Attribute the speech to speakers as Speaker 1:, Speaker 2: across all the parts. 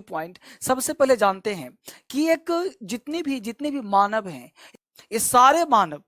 Speaker 1: Point सबसे पहले जानते हैं कि एक जितने भी मानव हैं, ये सारे मानव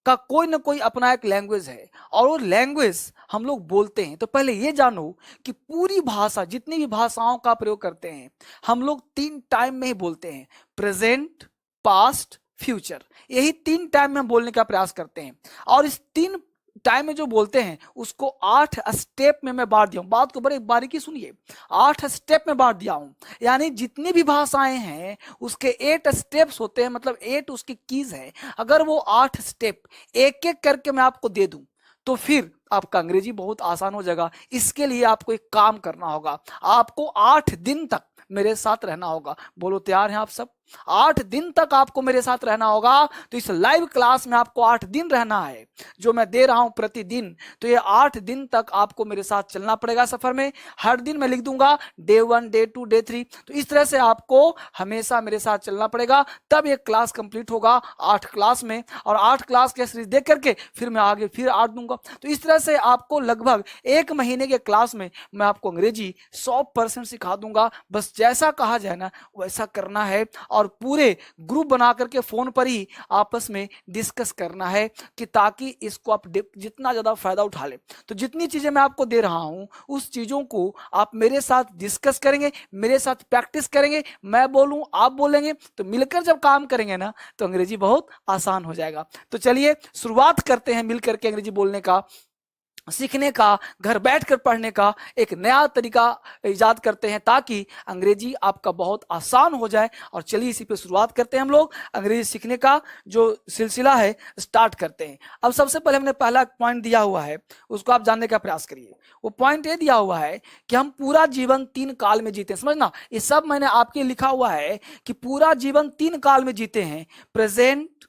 Speaker 1: का कोई ना कोई अपना एक लैंग्वेज है और वो लैंग्वेज हम लोग बोलते हैं। तो पहले ये जानो कि पूरी भाषा, जितनी भी भाषाओं का प्रयोग करते हैं, हम लोग 3 टाइम में ही बोलते हैं, प्रेजेंट, पास्ट, फ्यूचर। यही 3 टाइम में हम बोलने का प्रयास करते हैं और इस 3 टाइम में जो बोलते हैं उसको 8 स्टेप में मैं बांट दिया हूं। बात को बड़े बारीकी सुनिए, 8 स्टेप में बांट दिया हूं। यानी जितनी भी भाषाएं हैं उसके 8 स्टेप्स होते हैं, मतलब 8 उसकी कीज है। अगर वो 8 स्टेप एक एक करके मैं आपको दे दूं तो फिर आपका अंग्रेजी बहुत आसान हो जाएगा। इसके लिए आपको एक काम करना होगा, आपको 8 दिन तक मेरे साथ रहना होगा। बोलो तैयार हैं आप सब? 8 दिन तक आपको मेरे साथ रहना होगा। तो इस लाइव क्लास में आपको 8 दिन रहना है, जो मैं दे रहा हूं प्रतिदिन। तो ये 8 दिन तक आपको मेरे साथ चलना पड़ेगा सफर में। हर दिन मैं लिख दूंगा डे 1, डे 2, डे 3। तो इस तरह से आपको हमेशा मेरे साथ चलना पड़ेगा, तब ये क्लास कंप्लीट होगा 8 क्लास में। और 8 क्लास के सीरीज देख करके फिर मैं आगे फिर 8 दूंगा। तो इस तरह से आपको लगभग 1 महीने के क्लास में मैं आपको अंग्रेजी 100% सिखा दूंगा। बस जैसा कहा जाए ना वैसा करना है और पूरे ग्रुप बना करके फोन पर ही आपस में डिस्कस करना है कि ताकि इसको आप जितना ज्यादा फायदा उठा ले। तो जितनी चीजें मैं आपको दे रहा हूं उस चीजों को आप मेरे साथ डिस्कस करेंगे, मेरे साथ प्रैक्टिस करेंगे। मैं बोलूं आप बोलेंगे, तो मिलकर जब काम करेंगे ना तो अंग्रेजी बहुत आसान हो जाएगा। तो चलिए शुरुआत करते हैं मिलकर के अंग्रेजी बोलने का, सीखने का, घर बैठकर पढ़ने का एक नया तरीका इजाद करते हैं ताकि अंग्रेजी आपका बहुत आसान हो जाए। और चलिए इसी पे शुरुआत करते हैं, हम लोग अंग्रेजी सीखने का जो सिलसिला है स्टार्ट करते हैं। अब सबसे पहले हमने पहला पॉइंट दिया हुआ है, उसको आप जानने का प्रयास करिए। वो पॉइंट ये दिया हुआ है कि हम पूरा जीवन 3 काल में जीते हैं। समझना, ये सब मैंने आपके लिखा हुआ है कि पूरा जीवन 3 काल में जीते हैं, प्रेजेंट,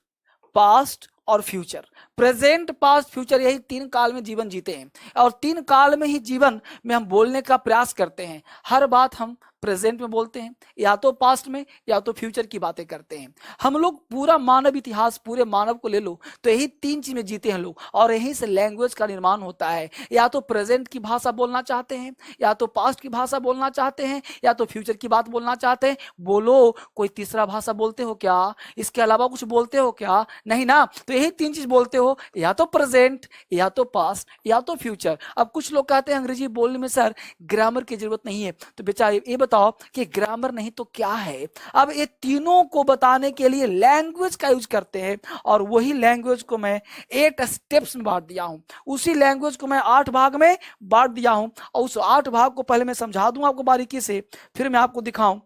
Speaker 1: पास्ट और फ्यूचर। प्रेजेंट, पास्ट, फ्यूचर, यही 3 काल में जीवन जीते हैं। और 3 काल में ही जीवन में हम बोलने का प्रयास करते हैं। हर बात हम प्रेजेंट में बोलते हैं, या तो पास्ट में या तो फ्यूचर की बातें करते हैं। हम लोग पूरा मानव इतिहास, पूरे मानव को ले लो तो यही 3 चीज में जीते हैं लोग, और यहीं से लैंग्वेज का निर्माण होता है। या तो प्रेजेंट की भाषा बोलना चाहते हैं, या तो पास्ट की भाषा बोलना चाहते हैं, या तो फ्यूचर की बात बोलना चाहते हैं। बोलो, कोई तीसरा भाषा बोलते हो क्या? इसके अलावा कुछ बोलते हो क्या? नहीं ना। तो यही 3 चीज बोलते हो, या तो प्रेजेंट, या तो पास्ट, या तो फ्यूचर। अब कुछ लोग कहते हैं अंग्रेजी बोलने में सर ग्रामर की जरूरत नहीं है। तो बेचा ये बताओ कि ग्रामर नहीं तो क्या है? अब ये तीनों को बताने के लिए लैंग्वेज का यूज करते हैं, और वही लैंग्वेज को मैं 8 स्टेप्स में बांट दिया हूं। उसी लैंग्वेज को मैं 8 भाग में बांट दिया हूं, और उस 8 भाग को पहले मैं समझा दूं आपको बारीकी से, फिर मैं आपको दिखाऊं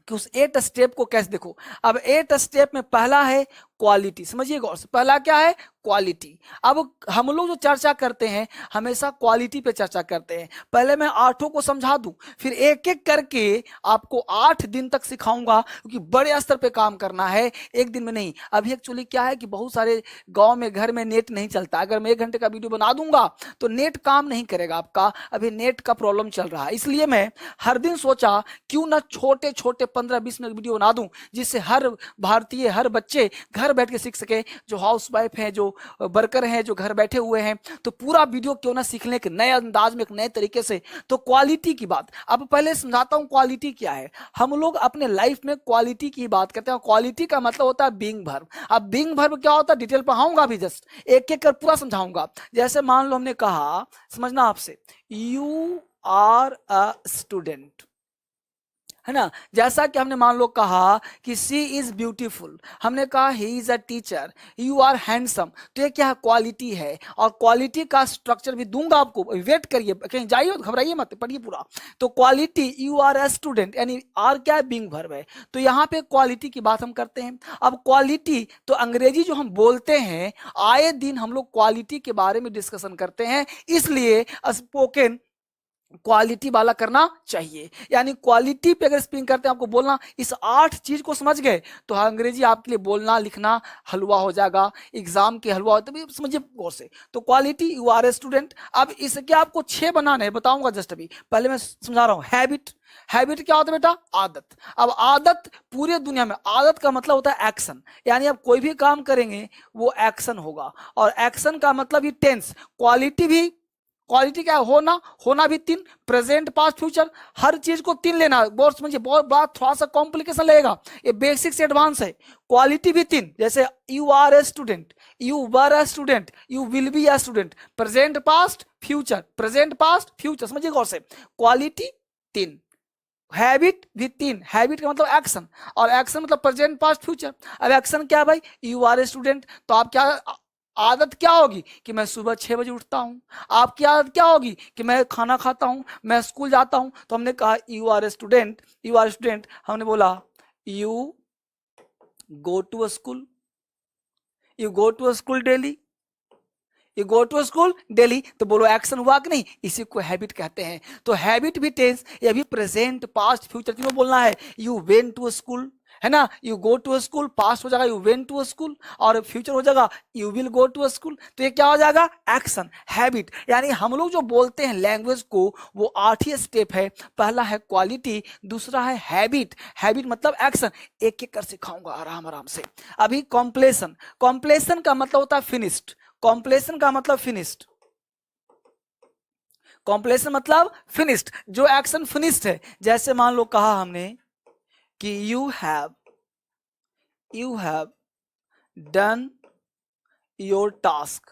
Speaker 1: कि उस 8 स्टेप को कैसे देखो। अब 8 स्टेप में पहला है क्वालिटी। समझिए गौर से, पहला क्या है? क्वालिटी। अब हम लोग जो चर्चा करते हैं हमेशा क्वालिटी पे चर्चा करते हैं। पहले मैं 8 को समझा दूं, फिर एक एक करके आपको 8 दिन तक सिखाऊंगा, क्योंकि बड़े स्तर पे काम करना है, एक दिन में नहीं। अभी एक्चुअली क्या है कि बहुत सारे गांव में घर में नेट नहीं चलता। अगर मैं 1 घंटे का वीडियो बना दूंगा तो नेट काम नहीं करेगा आपका। अभी नेट का प्रॉब्लम चल रहा है, इसलिए मैं हर दिन सोचा क्यों ना छोटे छोटे 15-20 मिनट वीडियो बना दूं, जिससे हर भारतीय, हर बच्चे घर बैठ के सीख सके। जो हाउस वाइफ है, जो वर्कर हैं, जो घर बैठे हुए हैं, तो पूरा वीडियो क्यों ना सीख लें एक नए अंदाज में, एक नए तरीके से। तो क्वालिटी की बात अब पहले समझाता हूं, क्वालिटी क्या है। हम लोग अपने लाइफ में क्वालिटी की बात करते हैं। क्वालिटी का मतलब होता है बीइंग वर्ब। अब बीइंग वर्ब क्या होता है डिटेल पर आऊंगा, अभी जस्ट एक एक कर पूरा समझाऊंगा। जैसे मान लो हमने कहा, समझना आपसे, यू आर अ स्टूडेंट, है ना। जैसा कि हमने मान लो कहा कि सी इज ब्यूटीफुल, हमने कहा he is a teacher, you are handsome. तो ये क्या है? क्वालिटी है। और क्वालिटी का स्ट्रक्चर भी दूंगा आपको, वेट करिए, कहीं जाइए घबराइए मत, पढ़िए पूरा। तो quality, you are a student, यानी आर क्या है? बीइंग वर्ब है। तो यहाँ पे क्वालिटी की बात हम करते हैं। अब क्वालिटी तो अंग्रेजी जो हम बोलते हैं, आए दिन हम लोग क्वालिटी के बारे में डिस्कशन करते हैं, इसलिए स्पोकन क्वालिटी वाला करना चाहिए। यानी क्वालिटी पे अगर स्पीकिंग करते हैं, आपको बोलना, इस 8 चीज को समझ गए तो अंग्रेजी आपके लिए बोलना लिखना हलवा हो जाएगा, एग्जाम के हलवा होते हैं। समझिए गौर से। तो quality, you are a student. अब इसके आपको 6 बनाने हैं, बताऊंगा जस्ट अभी, पहले मैं समझा रहा हूं। हैबिट, हैबिट क्या होता है बेटा? आदत। अब आदत पूरे दुनिया में, आदत का मतलब होता है एक्शन, यानी आप कोई भी काम करेंगे वो एक्शन होगा, और एक्शन का मतलब ही टेंस। क्वालिटी भी क्वालिटी क्या है? होना, होना भी 3, प्रेजेंट पास्ट फ्यूचर, हर चीज को 3 लेना। बहुत समझिए, बहुत बात थोड़ा सा कॉम्प्लिकेशन लगेगा, ये बेसिक से एडवांस है। क्वालिटी भी 3, जैसे you are a student, you were a student, you will be a student, present past future, present past future, समझिए गौर से। क्वालिटी 3, हैबिट भी 3, हैबिट का मतलब एक्शन, और एक्शन मतलब प्रेजेंट पास्ट फ्यूचर। अब एक्शन क्या है भाई? यू आर ए स्टूडेंट, तो आप क्या आदत क्या होगी कि मैं सुबह 6 बजे उठता हूं। आपकी आदत क्या होगी कि मैं खाना खाता हूं, मैं स्कूल जाता हूं। तो हमने कहा you are a student, you are a student, हमने बोला you go to a school, you go to a school daily, you go to school daily, तो बोलो एक्शन हुआ कि नहीं? इसी को हैबिट कहते हैं। तो हैबिट भी टेंस, ये भी प्रेजेंट पास्ट फ्यूचर तीनों बोलना है। यू वेंट टू स्कूल, है ना, you go to school, past हो जाएगा यू वेंट टू स्कूल, और फ्यूचर हो जाएगा you will go to school. तो ये क्या हो जाएगा? Action, habit. यानी हम लोग जो बोलते हैं लैंग्वेज को, वो 8 ही स्टेप है। पहला है क्वालिटी, दूसरा है हैबिट, हैबिट मतलब एक्शन। एक एक कर सिखाऊंगा आराम आराम से। अभी कॉम्प्लेशन, कॉम्प्लेशन का मतलब होता है फिनिश्ड, कॉम्प्लेशन का मतलब फिनिश्ड, कॉम्प्लेशन मतलब फिनिश्ड, जो एक्शन फिनिश्ड है। जैसे मान लो कहा हमने कि you have done your task,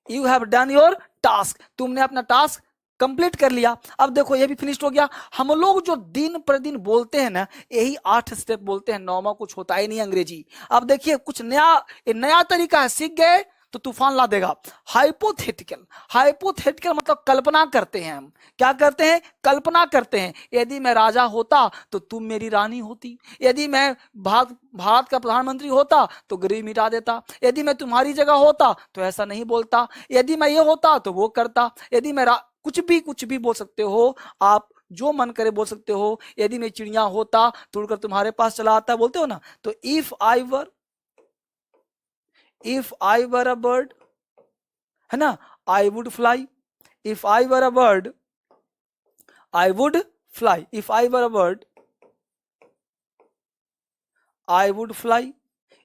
Speaker 1: you have done your task, तुमने अपना टास्क कंप्लीट कर लिया। अब देखो ये भी फिनिश्ड हो गया। हम लोग जो दिन पर दिन बोलते हैं ना, यही 8 स्टेप बोलते हैं। 9वां कुछ होता ही नहीं अंग्रेजी। अब देखिए कुछ नया तरीका है, सीख गए तो तूफान ला देगा। हाइपोथेटिकल, हाइपोथेटिकल मतलब कल्पना करते हैं हम। क्या करते हैं? कल्पना करते हैं। यदि मैं राजा होता तो तुम मेरी रानी होती, यदि मैं भारत का प्रधानमंत्री होता तो गरीब मिटा देता, यदि मैं तुम्हारी जगह होता तो ऐसा नहीं बोलता, यदि मैं ये होता तो वो करता, यदि मैं कुछ भी बोल सकते हो आप, जो मन करे बोल सकते हो। यदि मैं चिड़िया होता तो उड़कर तुम्हारे पास चला आता, बोलते हो ना। तो if I were a bird, है ना, I would fly, if I were a bird I would fly, if I were a bird I would fly,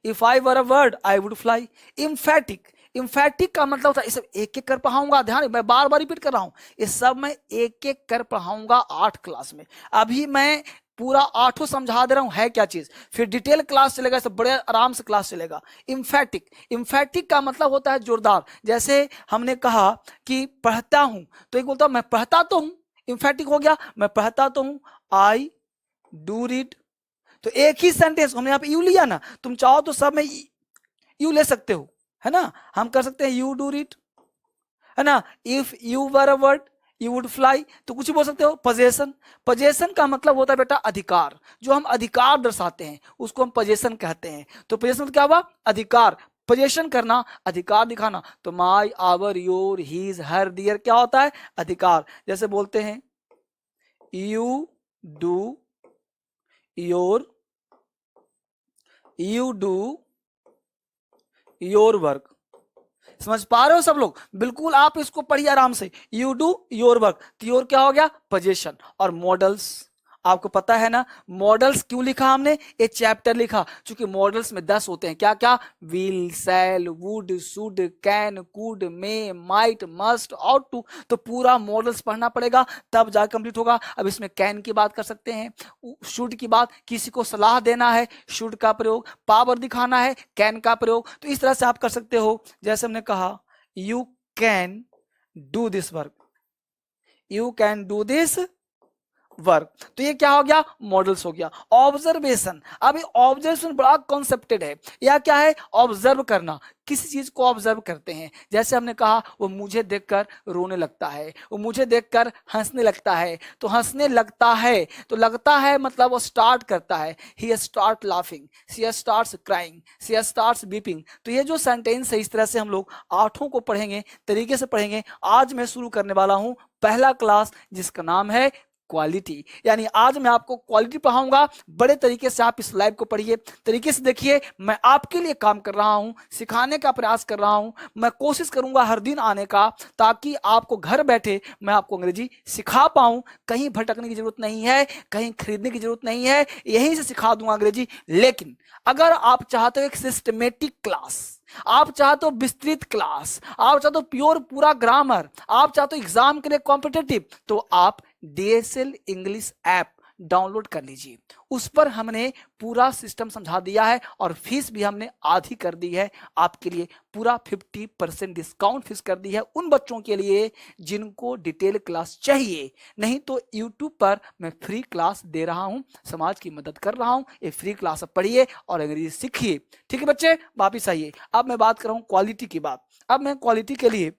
Speaker 1: if I were a bird I would fly. Emphatic, emphatic का मतलब होता है, ये सब एक एक कर पढ़ाऊंगा, ध्यान, मैं बार बार रिपीट कर रहा हूं, ये सब मैं एक एक कर पढ़ाऊंगा 8 क्लास में। अभी मैं पूरा 8 समझा दे रहा हूं है क्या चीज, फिर डिटेल क्लास चलेगा, सब बड़े आराम से क्लास चलेगा। इम्फेटिक, इम्फेटिक का मतलब होता है जोरदार। जैसे हमने कहा कि पढ़ता हूं, तो एक बोलता हूं मैं पढ़ता तो हूं, इम्फेटिक हो गया, मैं पढ़ता तो हूं, आई डू रीड। तो एक ही सेंटेंस हमने यहाँ पे यू लिया ना, तुम चाहो तो सब में यू ले सकते हो, है ना। हम कर सकते हैं यू डू रीड, है ना। If you were a word you would fly, तो कुछ भी बोल सकते हो। पोजेशन, पोजेशन का मतलब होता है बेटा अधिकार, जो हम अधिकार दर्शाते हैं उसको हम पोजेशन कहते हैं। तो पोजेशन क्या हुआ? अधिकार, पोजेशन करना, अधिकार दिखाना। तो माई, आवर, योर, हीज, हर, दियर क्या होता है? अधिकार। जैसे बोलते हैं यू डू योर वर्क। समझ पा रहे हो सब लोग? बिल्कुल, आप इसको पढ़िए आराम से। यू डू योर वर्क, तो योर क्या हो गया? पोजीशन। और मॉडल्स, आपको पता है ना मॉडल्स क्यों लिखा हमने? ये चैप्टर लिखा क्योंकि मॉडल्स में 10 होते हैं। क्या क्या? Will, shall, would, should, can, could, may, might, must, ought to. तो पूरा मॉडल्स पढ़ना पड़ेगा, तब जा कंप्लीट होगा। अब इसमें कैन की बात कर सकते हैं, शुड की बात, किसी को सलाह देना है, शुड का प्रयोग, पावर दिखाना है, कैन का प्रयोग। तो इस तरह से आप कर सकते हो। जैसे हमने कहा you can do this work, you can do this work, तो ये क्या हो गया? मॉडल्स हो गया। ऑब्जर्वेशन, अभी ऑब्जर्वेशन बड़ा कॉन्सेप्टेड है। या क्या है? ऑब्जर्व करना, किसी चीज को ऑब्जर्व करते हैं। जैसे हमने कहा वो मुझे देखकर रोने लगता है, वो मुझे देखकर हंसने लगता है। तो हंसने लगता है, तो लगता है मतलब वो स्टार्ट करता है, he start laughing, she starts crying, she starts weeping. तो ये जो सेंटेंस है, इस तरह से हम लोग 8 को पढ़ेंगे, तरीके से पढ़ेंगे। आज मैं शुरू करने वाला हूं पहला क्लास, जिसका नाम है क्वालिटी। यानी आज मैं आपको क्वालिटी पढ़ाऊंगा। बड़े तरीके से आप इस लाइव को पढ़िए, तरीके से देखिए। मैं आपके लिए काम कर रहा हूं, सिखाने का प्रयास कर रहा हूं। मैं कोशिश करूंगा हर दिन आने का, ताकि आपको घर बैठे मैं आपको अंग्रेजी सिखा पाऊं। कहीं भटकने की जरूरत नहीं है, कहीं खरीदने की जरूरत नहीं है, यहीं से सिखा दूंगा अंग्रेजी। लेकिन अगर आप चाहते हो एक सिस्टमेटिक क्लास, आप चाहते हो विस्तृत क्लास, आप चाहते हो प्योर पूरा ग्रामर, आप चाहते हो एग्जाम के लिए कॉम्पिटेटिव, तो आप DSL इंग्लिश ऐप डाउनलोड कर लीजिए। उस पर हमने पूरा सिस्टम समझा दिया है और फीस भी हमने आधी कर दी है आपके लिए, पूरा 50% डिस्काउंट फीस कर दी है उन बच्चों के लिए जिनको डिटेल क्लास चाहिए। नहीं तो यूट्यूब पर मैं फ्री क्लास दे रहा हूं, समाज की मदद कर रहा हूं। ये फ्री क्लास पढ़िए और अंग्रेजी सीखिए। ठीक है बच्चे, वापिस आइए। अब मैं बात कर रहा हूं क्वालिटी की बात। अब मैं क्वालिटी के लिए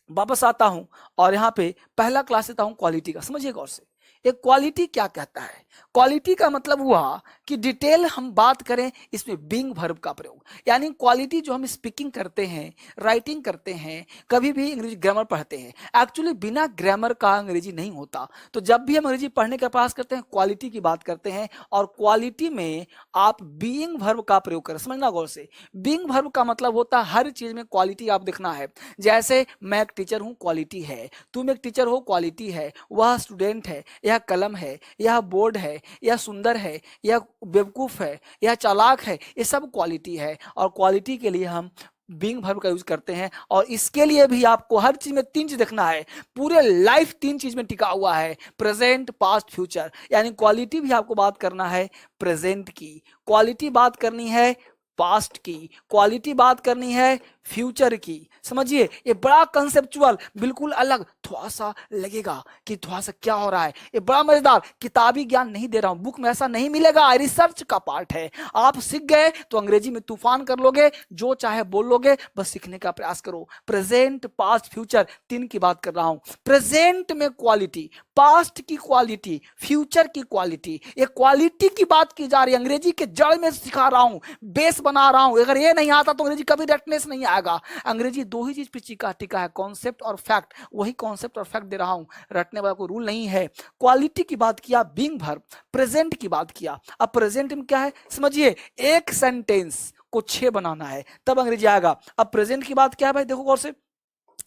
Speaker 1: वापस आता हूं और यहाँ पे पहला क्लास लेता हूं क्वालिटी का। समझिए गौर से, एक क्वालिटी क्या कहता है। क्वालिटी का मतलब हुआ कि डिटेल हम बात करें इसमें बीइंग वर्ब का प्रयोग, यानी क्वालिटी जो हम स्पीकिंग करते हैं, राइटिंग करते हैं, कभी भी अंग्रेजी ग्रामर पढ़ते हैं, एक्चुअली बिना ग्रामर का अंग्रेजी नहीं होता। तो जब भी हम अंग्रेजी पढ़ने का प्रयास करते हैं क्वालिटी की बात करते हैं, और क्वालिटी में आप बीइंग वर्ब का प्रयोग करें। समझना गौर से, बीइंग वर्ब का मतलब होता है हर चीज में क्वालिटी आप देखना है। जैसे मैं एक टीचर हूं, क्वालिटी है। तुम एक टीचर हो, क्वालिटी है। वह स्टूडेंट है, यह कलम है, यह बोर्ड है, यह सुंदर है, यह बेवकूफ है, यह चालाक है, ये सब क्वालिटी है। और क्वालिटी के लिए हम बीइंग वर्ब का यूज करते हैं। और इसके लिए भी आपको हर चीज में 3 चीज देखना है। पूरे लाइफ 3 चीज में टिका हुआ है, प्रेजेंट, पास्ट, फ्यूचर। यानी क्वालिटी भी आपको बात करना है प्रेजेंट की, क्वालिटी बात करनी है पास्ट की, क्वालिटी बात करनी है फ्यूचर की। समझिए, ये बड़ा कंसेप्चुअल, बिल्कुल अलग थोड़ा सा लगेगा कि थोड़ा सा क्या हो रहा है। ये बड़ा मजेदार, किताबी ज्ञान नहीं दे रहा हूं, बुक में ऐसा नहीं मिलेगा, रिसर्च का पार्ट है। आप सीख गए तो अंग्रेजी में तूफान कर लोगे, जो चाहे बोल लोगे, बस सीखने का प्रयास करो। प्रेजेंट, पास्ट, फ्यूचर 3 की बात कर रहा हूं। प्रेजेंट में क्वालिटी, पास्ट की क्वालिटी, फ्यूचर की क्वालिटी। ये क्वालिटी की बात की जा रही है, अंग्रेजी के जड़ में सिखा रहा हूं, बेस बना रहा हूं। अगर ये नहीं आता तो अंग्रेजी कभी रटनेस नहीं आएगा। अंग्रेजी 2 ही चीज पे टिका है, कॉन्सेप्ट और फैक्ट। वही कॉन्सेप्ट और फैक्ट दे रहा हूं, रटने वाला कोई रूल नहीं है। क्वालिटी की बात किया, बीइंग वर्ब। प्रेजेंट की बात किया, अब प्रेजेंट में क्या है समझिए, एक सेंटेंस को 6 बनाना है तब अंग्रेजी आएगा। अब प्रेजेंट की बात क्या है भाई, देखो गौर से,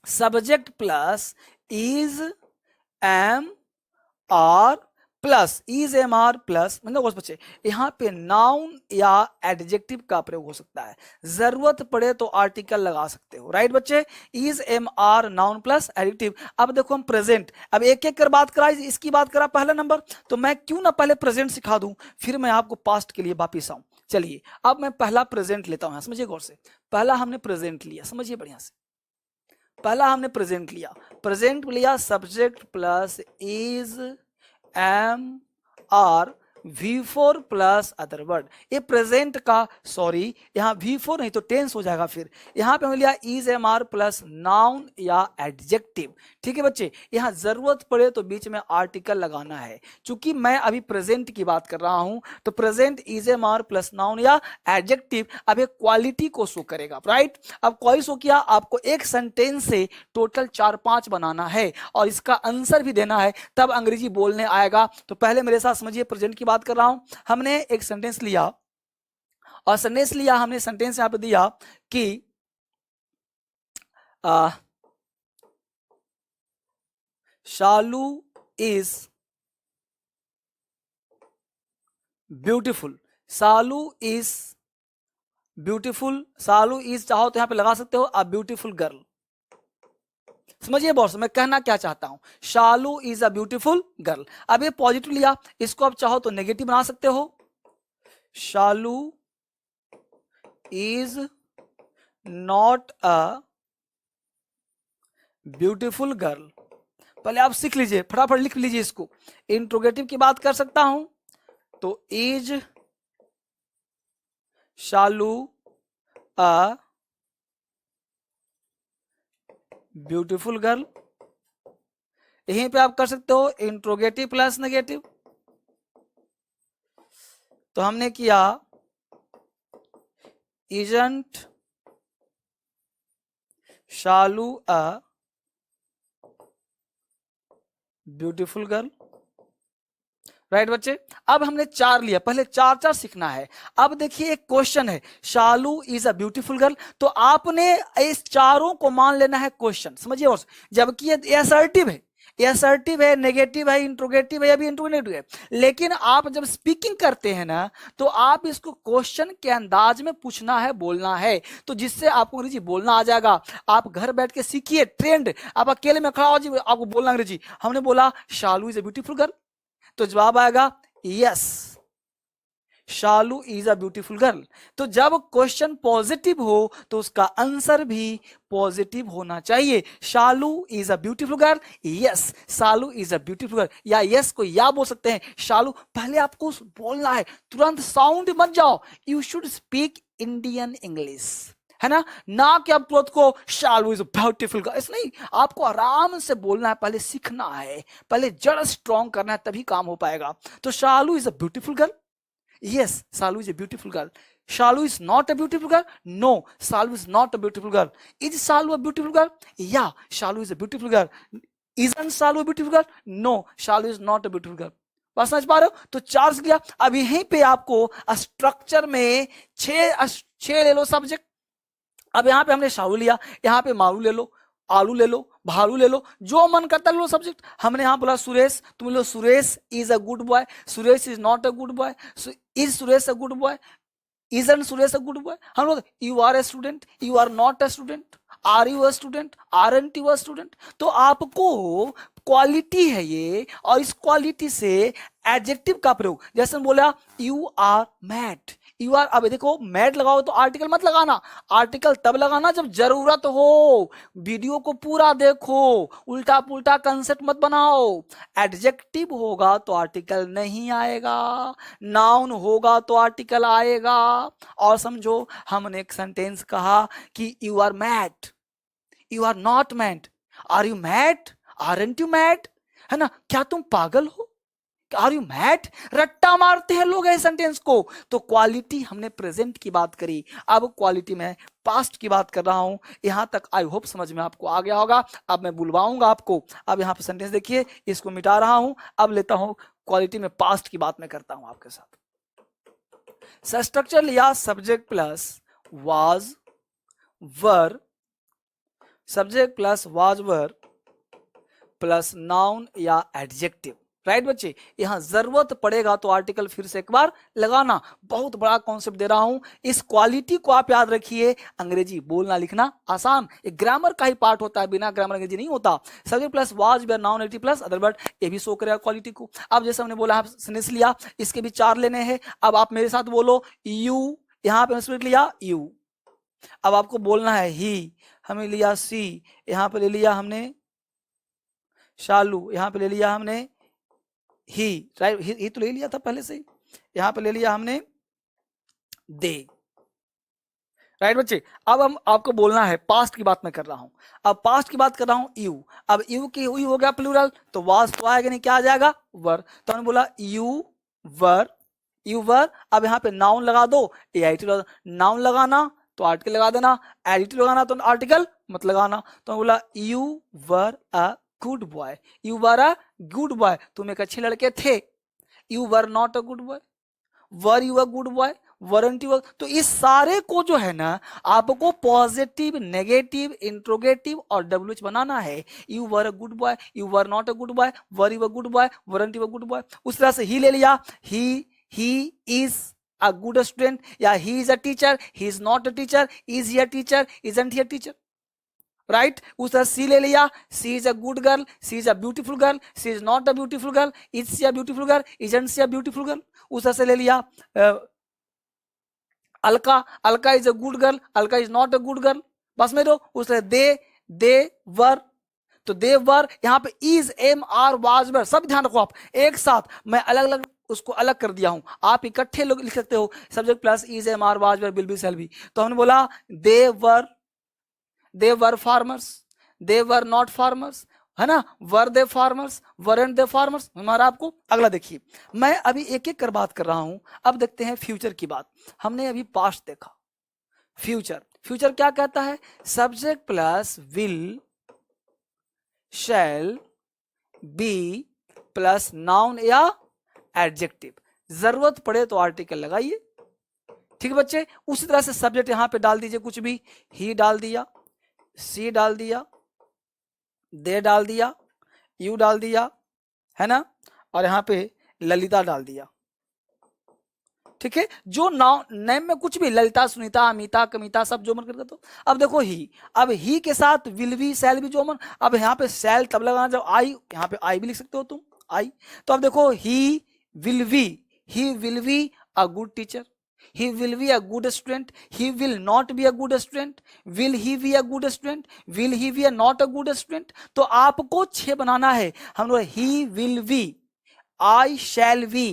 Speaker 1: subject plus is, am, are plus is, am, are plus, मतलब बच्चे यहाँ पे नाउन या एडजेक्टिव का प्रयोग हो सकता है। जरूरत पड़े तो आर्टिकल लगा सकते हो। राइट बच्चे, is, am, are, noun plus adjective. अब देखो हम प्रेजेंट, अब एक एक कर बात करा, इसकी बात करा पहला नंबर, तो मैं क्यों ना पहले प्रेजेंट सिखा दूं, फिर मैं आपको पास्ट के लिए वापिस आऊं। चलिए, अब मैं पहला प्रेजेंट लेता हूं। समझिए गौर से, पहला हमने प्रेजेंट लिया, समझिए बढ़िया से, पहला हमने प्रेजेंट लिया। प्रेजेंट लिया subject plus is, am, are, V4 plus other word. ये प्रेजेंट का, सॉरी यहाँ V4 नहीं तो टेंस हो जाएगा। फिर यहाँ पे हमने लिया is, am, are plus noun या एडजेक्टिव। ठीक है बच्चे, यहाँ जरूरत पड़े तो बीच में आर्टिकल लगाना है। चूंकि मैं अभी प्रेजेंट की बात कर रहा हूं तो present is, am, are plus noun या एडजेक्टिव अब एक क्वालिटी को शो करेगा। राइट, अब क्वालिटी शो किया, आपको एक सेंटेंस से टोटल 4-5 बनाना है और इसका आंसर भी देना है, तब अंग्रेजी बोलने आएगा। तो पहले मेरे साथ समझिए, प्रेजेंट की बात कर रहा हूं। हमने एक सेंटेंस लिया और सेंटेंस लिया हमने, सेंटेंस यहां पे दिया कि Shalu is beautiful. Shalu is beautiful, Shalu is चाहो तो यहां पे लगा सकते हो अ ब्यूटीफुल गर्ल। समझिए बॉस, मैं कहना क्या चाहता हूं, Shalu is a beautiful girl. अब ये पॉजिटिव लिया, इसको आप चाहो तो नेगेटिव बना सकते हो, Shalu is not a beautiful girl. पहले आप सीख लीजिए, फटाफट लिख लीजिए इसको। इंट्रोगेटिव की बात कर सकता हूं तो is Shalu a beautiful girl. यहीं पे आप कर सकते हो इंट्रोगेटिव प्लस नेगेटिव। तो हमने किया isn't Shalu a beautiful girl. Right बच्चे, अब हमने 4 लिया, पहले 4 सीखना है। अब देखिए एक क्वेश्चन है, शालू इज अ ब्यूटीफुल गर्ल, तो आपने इस चारों को मान लेना है क्वेश्चन। समझिए, जबकि ये असर्टिव है, ये असर्टिव है, नेगेटिव है, इंट्रोगेटिव है या भी इंट्रोगेटिव है। लेकिन आप जब स्पीकिंग करते हैं ना, तो आप इसको क्वेश्चन के अंदाज में पूछना है, बोलना है, तो जिससे आपको अंग्रेजी बोलना आ जाएगा। आप घर बैठ के सीखिए ट्रेंड, आप अकेले में खड़ा हो जी, आपको बोलना अंग्रेजी। हमने बोला शालू इज ए ब्यूटीफुल गर्ल, तो जवाब आएगा yes, Shalu is a beautiful girl. तो जब क्वेश्चन पॉजिटिव हो तो उसका आंसर भी पॉजिटिव होना चाहिए। Shalu is a beautiful girl, yes Shalu is a beautiful girl, या यस को या बोल सकते हैं, शालू पहले आपको बोलना है, तुरंत साउंड मत जाओ। You should speak Indian English, है ना कि आप तुरंत को शालू इज ब्यूटीफुल गर्ल, ऐसा नहीं, आपको आराम से बोलना है, पहले सीखना है, पहले जड़ स्ट्रॉन्ग करना है, तभी काम हो पाएगा। तो Shalu is a beautiful girl, yes Shalu is a beautiful girl. Shalu is not a beautiful girl, no Shalu is not a beautiful girl. Is Shalu a beautiful girl? Yeah, Shalu is a beautiful girl. Isn't Shalu a beautiful girl? No, Shalu is not a beautiful girl. बात समझ पा रहे हो? तो charge किया। अब यहीं पे आपको स्ट्रक्चर में छह ले लो सब्जेक्ट। अब यहाँ पे हमने शालू लिया, यहाँ पे मारू ले लो, आलू ले लो, भालू ले लो, जो मन करता लो सब्जेक्ट। हमने यहाँ बोला सुरेश, तुम लो Suresh is a good boy, Suresh is not a good boy, is Suresh a good boy, isn't Suresh a good boy. हम लोग you are a student, you are not a student, are you a student, aren't you a student. तो आपको quality है ये, और इस quality से adjective का प्रयोग, जैसे बोला you are mad, you are, अब देखो मैड लगाओ तो आर्टिकल मत लगाना, आर्टिकल तब लगाना जब जरूरत हो। वीडियो को पूरा देखो, उल्टा पुल्टा कंसेप्ट मत बनाओ। एडजेक्टिव होगा तो आर्टिकल नहीं आएगा, नाउन होगा तो आर्टिकल आएगा। और समझो, हमने एक सेंटेंस कहा कि you are mad, you are not mad, are you mad, aren't you mad, है ना, क्या तुम पागल हो, आर यू मैड, रट्टा मारते हैं लोग इस सेंटेंस को। तो क्वालिटी हमने प्रेजेंट की बात करी, अब क्वालिटी में पास्ट की बात कर रहा हूं। यहां तक आई होप समझ में आपको आ गया होगा। अब मैं बुलवाऊंगा आपको। अब यहां पे सेंटेंस देखिए, इसको मिटा रहा हूं, अब लेता हूं क्वालिटी में पास्ट की बात मैं करता हूं आपके साथ। स्ट्रक्चर लिया subject plus was were, subject plus was were plus noun या एडजेक्टिव, राइट बच्चे। यहां जरूरत पड़ेगा तो आर्टिकल फिर से एक बार लगाना। बहुत बड़ा कॉन्सेप्ट दे रहा हूं, इस क्वालिटी को आप याद रखिए। अंग्रेजी बोलना लिखना आसान, एक ग्रामर का ही पार्ट होता है, बिना ग्रामर अंग्रेजी नहीं होता। Subject plus was were noun adjective plus other word, ये भी शो करेगा क्वालिटी को। अब जैसे हमने बोला सेंटेंस लिया, इसके भी चार लेने हैं। अब आप मेरे साथ बोलो यू, यहां पे लिया यू, अब आपको बोलना है ही, हमें लिया सी, यहां पे ले लिया हमने शालू, यहां पे ले लिया हमने ही, राइट, ही तो ले लिया था पहले से ही, यहां पे ले लिया हमने दे, राइट बच्चे। अब हम आपको बोलना है, पास्ट की बात मैं कर रहा हूं, अब पास्ट की बात कर रहा हूं यू। अब यू की यू हो गया प्लूरल, तो वाज तो आएगा नहीं, क्या आ जाएगा वर। तो हमने बोला यू वर, यू वर। अब यहाँ पे नाउन लगा दो, नाउन लगाना तो आर्टिकल लगा देना, एडिटिव लगाना तो आर्टिकल मत लगाना। तो बोला you were a good boy, you were a good boy, तुम एक अच्छे लड़के थे। You were not a good boy, were you a good boy, weren't you. तो इस सारे को जो है ना, आपको पॉजिटिव, नेगेटिव, इंट्रोगेटिव और डब्ल्यूएच बनाना है। You were a good boy, you were not a good boy, were you a good boy, weren't you a good boy. उस तरह से ही ले लिया, he is a good student, या he is a teacher, he is not a teacher, is he a teacher, isn't he a teacher, right। उस तरह सी ले लिया, she is a good girl, she is a beautiful girl, she is not a beautiful girl, is she a beautiful girl, isn't she a beautiful girl। उस तरह से ले लिया Alka, Alka is a good girl, Alka is not a good girl, बस में दो। उस तरह दे वर, तो दे वर, यहाँ पे is am are was were, सब ध्यान रखो आप एक साथ। मैं अलग अलग उसको अलग कर दिया हूं, आप इकट्ठे लोग लिख सकते हो, subject plus is am are was were will be shall be. तो हमने बोला they were farmers, they were not farmers, है ना, were they farmers, weren't they farmers. हमारा आपको अगला देखिए, मैं अभी एक एक कर बात कर रहा हूं। अब देखते हैं फ्यूचर की बात। हमने अभी पास्ट देखा, फ्यूचर, फ्यूचर क्या कहता है, subject plus will shall be plus noun या एडजेक्टिव, जरूरत पड़े तो आर्टिकल लगाइए, ठीक है बच्चे। उसी तरह से सब्जेक्ट यहां पे डाल दीजिए, कुछ भी, ही डाल दिया, सी डाल दिया, दे डाल दिया, यू डाल दिया, है ना, और यहाँ पे ललिता डाल दिया। ठीक है, जो नाउ नेम में कुछ भी ललिता, सुनीता, अमिता, कमिता, सब जो मन करता। तो अब देखो ही, अब ही के साथ विल भी, शैल भी, जो मन। अब यहाँ पे शैल तब लगाना जब आई, यहाँ पे आई भी लिख सकते हो तुम, आई। तो अब देखो he will be a good teacher, he will be a good student, he will not be a good student, will he be a good student, will he be a not a good student। तो आपको 6 बनाना है। हम लोग he will be, I shall be,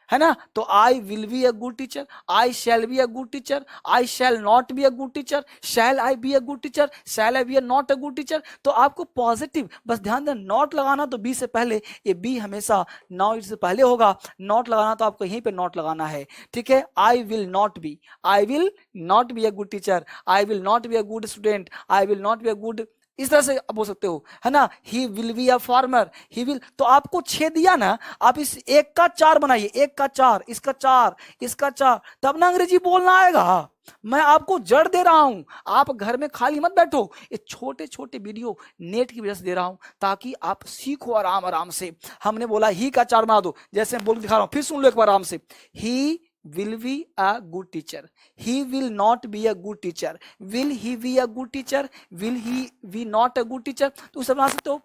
Speaker 1: है ना, तो I will be a good teacher, I shall be a good teacher, I shall not be a good teacher, shall I be a good teacher, shall I be a not a good teacher। तो आपको positive बस ध्यान दें, not लगाना तो B से पहले, ये बी हमेशा नाउ से पहले होगा, नॉट लगाना तो आपको यहीं पे नॉट लगाना है। ठीक है, I will not be, I will not be a good teacher, I will not be a good student, I will not be a good, इस तरह से आप बोल सकते हो, है ना। He will be a farmer, he will. तो आपको 6 दिया ना, आप इस एक का 4 बनाइए, एक का 4, इसका 4, इसका 4, तब ना अंग्रेजी बोलना आएगा। मैं आपको जड़ दे रहा हूं, आप घर में खाली मत बैठो, ये छोटे छोटे वीडियो नेट की वजह से दे रहा हूं ताकि आप सीखो आराम आराम से। हमने बोला ही का 4 बना दो, जैसे मैं बोल दिखा रहा हूं, फिर सुन लो एक बार आराम से। ही will be a good teacher, he will not be a good teacher, will he be a good teacher, will he be not a good teacher। तो उसे बना सकते हो,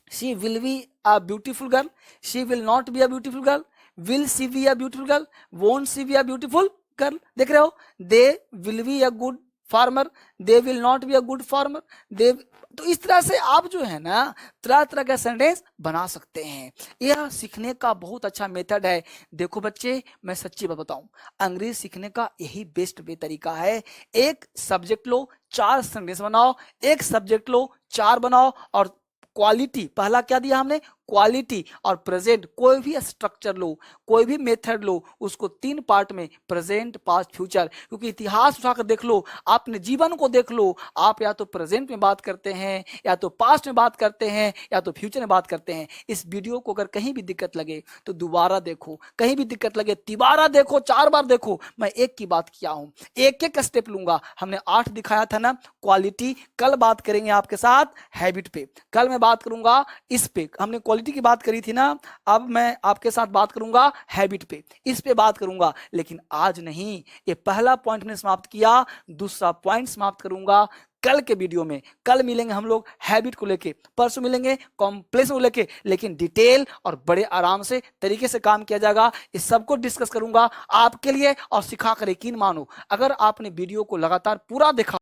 Speaker 1: she will be a beautiful girl, she will not be a beautiful girl, will she be a beautiful girl, won't she be a beautiful girl। देख रहे हो, they will be a good farmer, they will not be a good farmer, they। तो इस तरह से आप जो है ना तरह तरह का सेंटेंस बना सकते हैं। यह सीखने का बहुत अच्छा मेथड है। देखो बच्चे, मैं सच्ची बात बताऊं, अंग्रेजी सीखने का यही बेस्ट वे तरीका है। एक सब्जेक्ट लो, 4 सेंटेंस बनाओ, एक सब्जेक्ट लो, 4 बनाओ, और क्वालिटी, पहला क्या दिया हमने, क्वालिटी और प्रेजेंट। कोई भी स्ट्रक्चर लो, कोई भी मेथड लो, उसको 3 पार्ट में, प्रेजेंट, पास्ट, फ्यूचर। क्योंकि इतिहास उठाकर देख लो, अपने जीवन को देख लो, आप या तो प्रेजेंट में बात करते हैं, या तो पास्ट में बात करते हैं, या तो फ्यूचर में बात करते हैं। इस वीडियो को अगर कहीं भी दिक्कत लगे तो दोबारा देखो, कहीं भी दिक्कत लगे तिबारा देखो, 4 बार देखो। मैं एक की बात किया हूं, एक एक स्टेप लूंगा। हमने 8 दिखाया था ना, क्वालिटी। कल बात करेंगे आपके साथ हैबिट पे, कल मैं बात करूंगा इस पे। हमने क्वालिटी की बात करी थी ना, अब मैं आपके साथ बात करूंगा हैबिट पे, इस पे बात करूंगा। लेकिन आज नहीं, ये पहला पॉइंट ने समाप्त किया, दूसरा पॉइंट समाप्त करूंगा कल के वीडियो में। कल मिलेंगे हम लोग हैबिट को लेके, परसों मिलेंगे कॉम्प्लेक्स को लेके, लेकिन डिटेल और बड़े आराम से तरीके से काम किया जाएगा। इस सबको डिस्कस करूंगा आपके लिए और सिखाकर। यकीन मानो, अगर आपने वीडियो को लगातार पूरा देखा